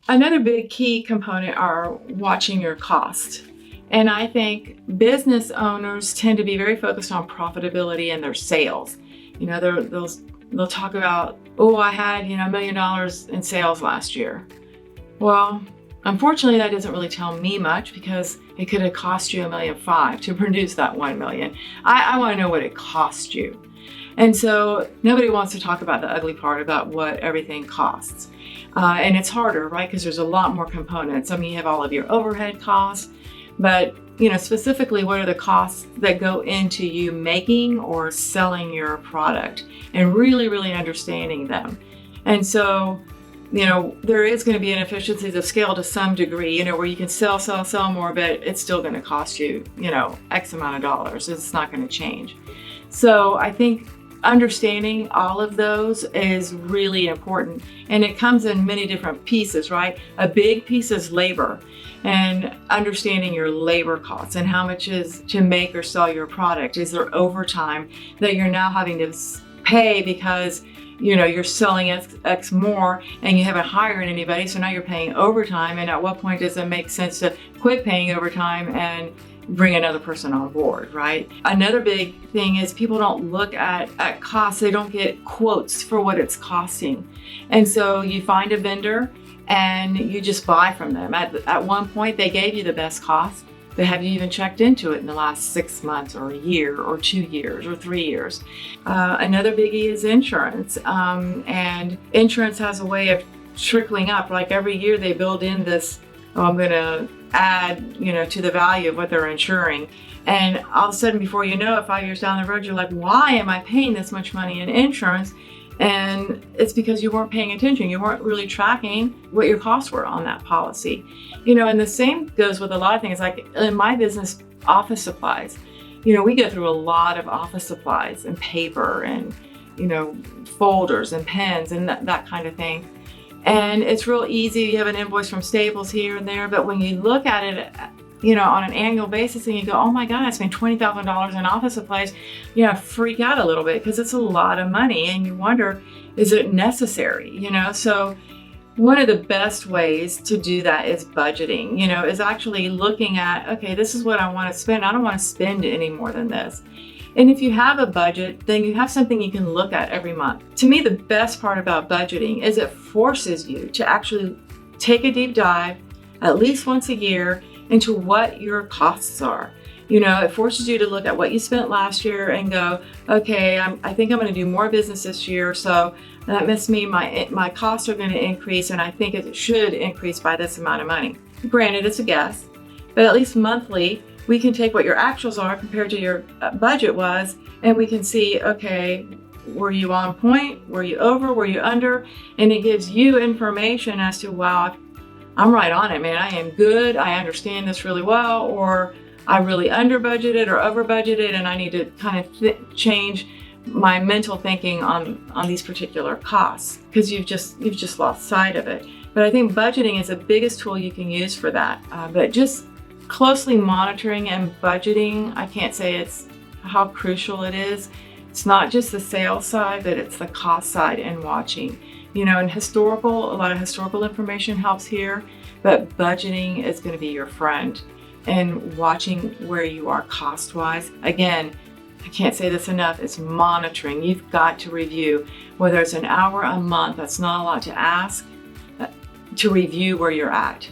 Another big key component are watching your cost. And I think business owners tend to be very focused on profitability and their sales. You know, they'll talk about, oh, I had, $1 million in sales last year. Well, unfortunately, that doesn't really tell me much because it could have cost you $1.5 million to produce that 1 million. I want to know what it cost you. And so nobody wants to talk about the ugly part about what everything costs. And it's harder, right? Because there's a lot more components. I mean, you have all of your overhead costs, but specifically, what are the costs that go into you making or selling your product, and really, really understanding them. And so, there is going to be inefficiencies of scale to some degree, where you can sell more, but it's still going to cost you, X amount of dollars. It's not going to change. So I think understanding all of those is really important. And it comes in many different pieces, right? A big piece is labor, and understanding your labor costs and how much is to make or sell your product. Is there overtime that you're now having to pay because you're selling X more and you haven't hired anybody, so now you're paying overtime? And at what point does it make sense to quit paying overtime and bring another person on board, right? Another big thing is people don't look at costs. They don't get quotes for what it's costing. And so you find a vendor and you just buy from them. At one point, they gave you the best cost, but have you even checked into it in the last 6 months or a year or 2 years or 3 years? Another biggie is insurance. And insurance has a way of trickling up. Like every year they build in this, I'm going to add, to the value of what they're insuring. And all of a sudden, before you know it, 5 years down the road, you're like, why am I paying this much money in insurance? And it's because you weren't paying attention. You weren't really tracking what your costs were on that policy. And the same goes with a lot of things. Like in my business, office supplies. We go through a lot of office supplies and paper and, folders and pens and that kind of thing. And it's real easy. You have an invoice from Staples here and there, but when you look at it, on an annual basis and you go, oh my God, I spent $20,000 in office supplies, freak out a little bit because it's a lot of money and you wonder, is it necessary? So one of the best ways to do that is budgeting, is actually looking at, okay, this is what I want to spend. I don't want to spend any more than this. And if you have a budget, then you have something you can look at every month. To me, the best part about budgeting is it forces you to actually take a deep dive at least once a year into what your costs are. It forces you to look at what you spent last year and go, okay, I think I'm going to do more business this year, so that must mean my costs are going to increase, and I think it should increase by this amount of money. Granted, it's a guess, but at least monthly, we can take what your actuals are compared to your budget was, and we can see, okay, were you on point? Were you over? Were you under? And it gives you information as to, wow, I'm right on it, man. I am good. I understand this really well, or I really under budgeted or over budgeted, and I need to kind of change my mental thinking on these particular costs because you've just lost sight of it. But I think budgeting is the biggest tool you can use for that. But just closely monitoring and budgeting, I can't say it's how crucial it is. It's not just the sales side, but it's the cost side and watching. And a lot of historical information helps here, but budgeting is going to be your friend, and watching where you are cost-wise. Again, I can't say this enough, it's monitoring. You've got to review, whether it's an hour a month, that's not a lot to ask, to review where you're at.